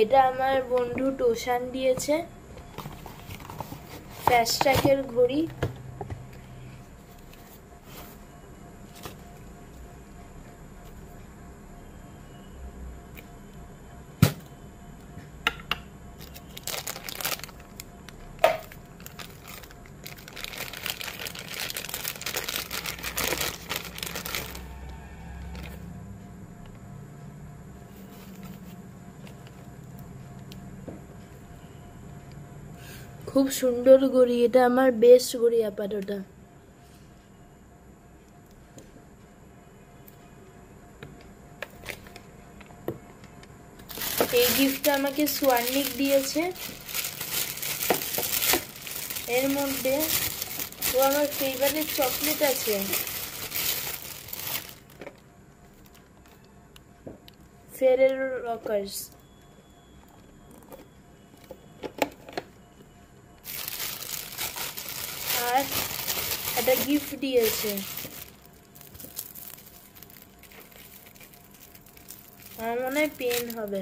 এটা আমার বন্ধু টোশান দিয়েছে, ফ্যাস্ট্র্যাকের ঘড়ি। খুব সুন্দর ঘড়ি, এটা আমার বেস্ট ঘড়ি আপাতত। এই গিফটটা আমাকে সোয়ার্নিক দিয়েছে। এর মধ্যে ও আমার ফেভারিট চকলেট আছে, ফেরেরো রকার্স। আর একটা গিফট দিয়েছে, আমার মনে হয় পেন হবে।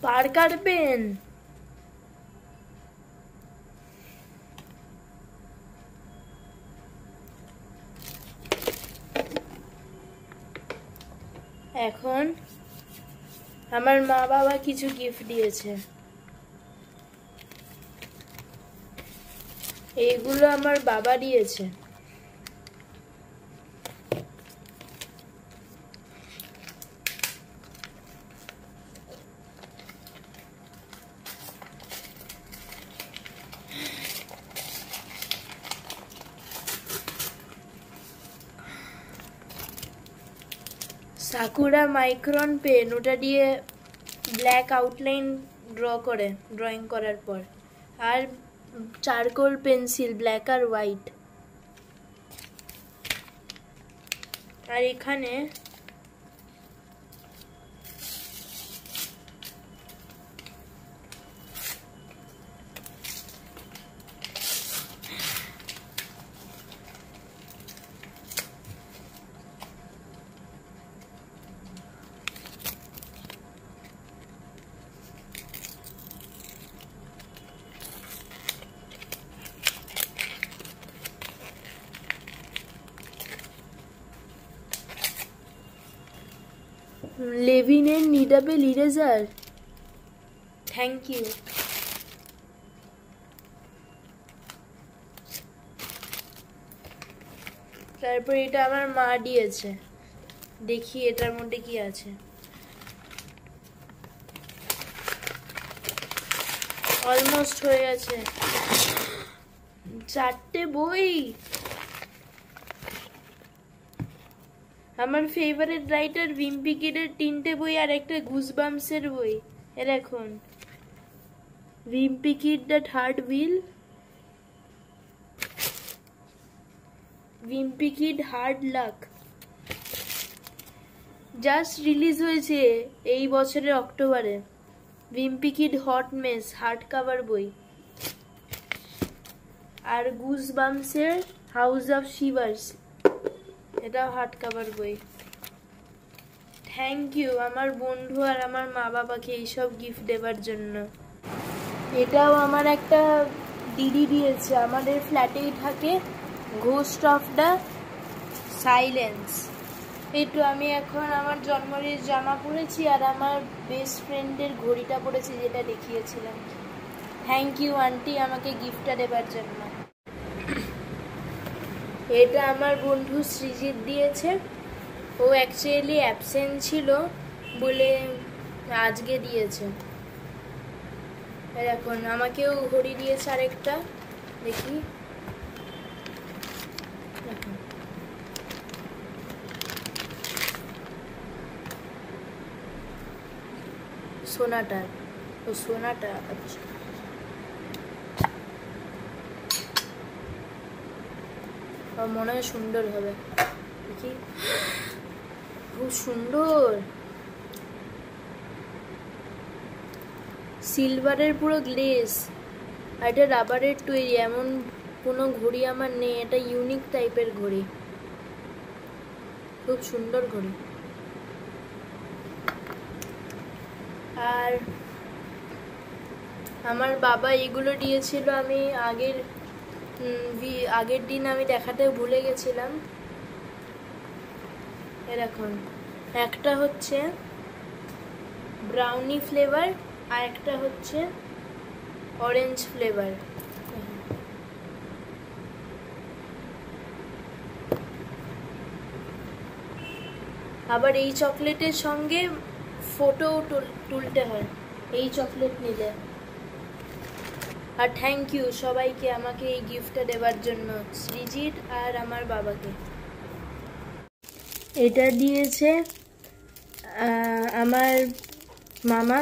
Parker pen. এখন আমার মা বাবা কিছু গিফট দিয়েছে, এইগুলো আমার বাবা দিয়েছে। সাকুরা মাইক্রন পেন, ওটা দিয়ে ব্ল্যাক আউটলাইন ড্রয়িং করার পর। আর চারকোল পেন্সিল, ব্ল্যাক আর হোয়াইট। আর এখানে লেভিনের নিডাবেল ইরেজার, থ্যাংক ইউ। তারপর এটা আমার মা দিয়েছে, দেখি এটার মধ্যে কি আছে। অলমোস্ট হয়ে গেছে, 4টে বই। আমার ফেভারিট রাইটার ভিম্পি কিডের 3টে বই আর একটা গুজবাম্পসের বই। এ দেখুন, Wimpy Kid the Third Wheel, Wimpy Kid Hard Luck. Just release হয়েছে এই বছরের অক্টোবরে। Wimpy Kid Hot Mess hard cover বই। আর গুজবাম্পসের হাউস অফ শিভার্স, এটাও হার্ড কাভার বই। থ্যাংক ইউ আমার বন্ধু আর আমার মা বাবাকে এইসব গিফট দেওয়ার জন্য। এটাও আমার একটা দিদি দিয়েছে, আমাদের ফ্ল্যাটেই থাকে, ঘোস্ট অফ দ্য সাইলেন্স। একটু আমি এখন আমার জন্মদিনের জামা পরেছি আর আমার বেস্ট ফ্রেন্ডের ঘড়িটা পরেছি, যেটা দেখিয়েছিলাম। থ্যাংক ইউ আন্টি আমাকে গিফটটা দেওয়ার জন্য। এটা আমার বন্ধু সৃজিত দিয়েছে, ও অ্যাকচুয়ালি অ্যাবসেন্ট ছিল বলে আজকে দিয়েছে। এখন আমাকেও ঘড়ি দিয়েছে আরেকটা, দেখি। সোনাটা, ও সোনাটা, আচ্ছা। মনে হয় সুন্দর হবে, দেখি। খুব সুন্দর, সিলভারের পুরো গ্লেজ। আর এটা রাবারের তৈরি, এমন কোনো ঘড়ি আমার নেই, এটা ইউনিক টাইপের ঘড়ি, খুব সুন্দর ঘড়ি। আর আমার বাবা এগুলো দিয়েছিল, আমি আগের দিন আমি দেখাতে ভুলে গেছিলাম। এরকম একটা হচ্ছে ব্রাউনি ফ্লেভার আর একটা হচ্ছে অরেঞ্জ ফ্লেভার। আবার এই চকলেটের সঙ্গে ফটো তুলতে হয় এই চকলেট নিলে। আর থ্যাংক ইউ সবাইকে আমাকে এই গিফটটা দেওয়ার জন্য, সৃজিত আর আমার বাবাকে। এটা দিয়েছে আমার মামা।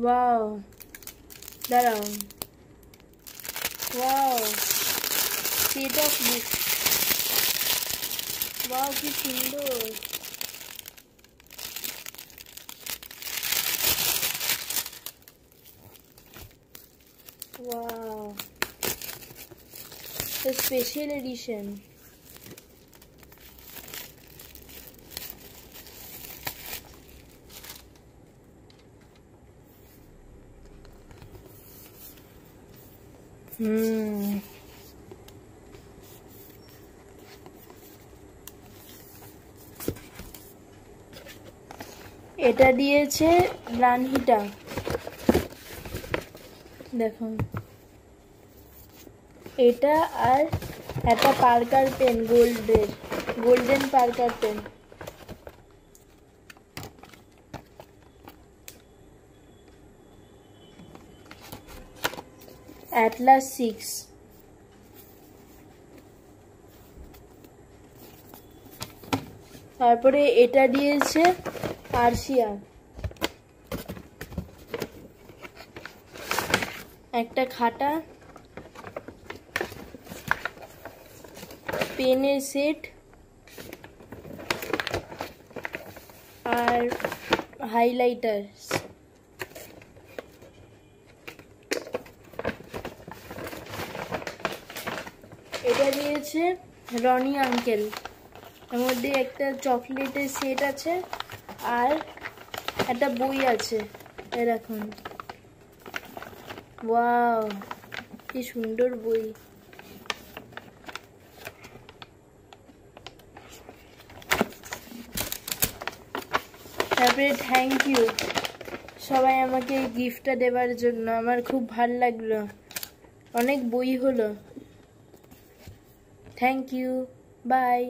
ওয়াও, দাঁড়াও, wow set of gift, wow কি সুন্দর। Wow, a special edition. এটা দিয়েছে রানহিটা, দেখো এটা, আর একটা Parker pen, golden Parker pen. Atlas 6। তারপরে এটা দিয়েছে আরশিয়া, একটা খাতা, পেনের সেট আর হাইলাইটার। এটা দিয়েছে রনি আঙ্কেল, এর মধ্যে একটা চকলেটের সেট আছে আর একটা বই আছে এরকম। ওয়াও কি সুন্দর বই। তারপরে থ্যাংক ইউ সবাই আমাকে এই গিফটটা দেওয়ার জন্য, আমার খুব ভালো লাগলো, অনেক বই হলো। Thank you, by.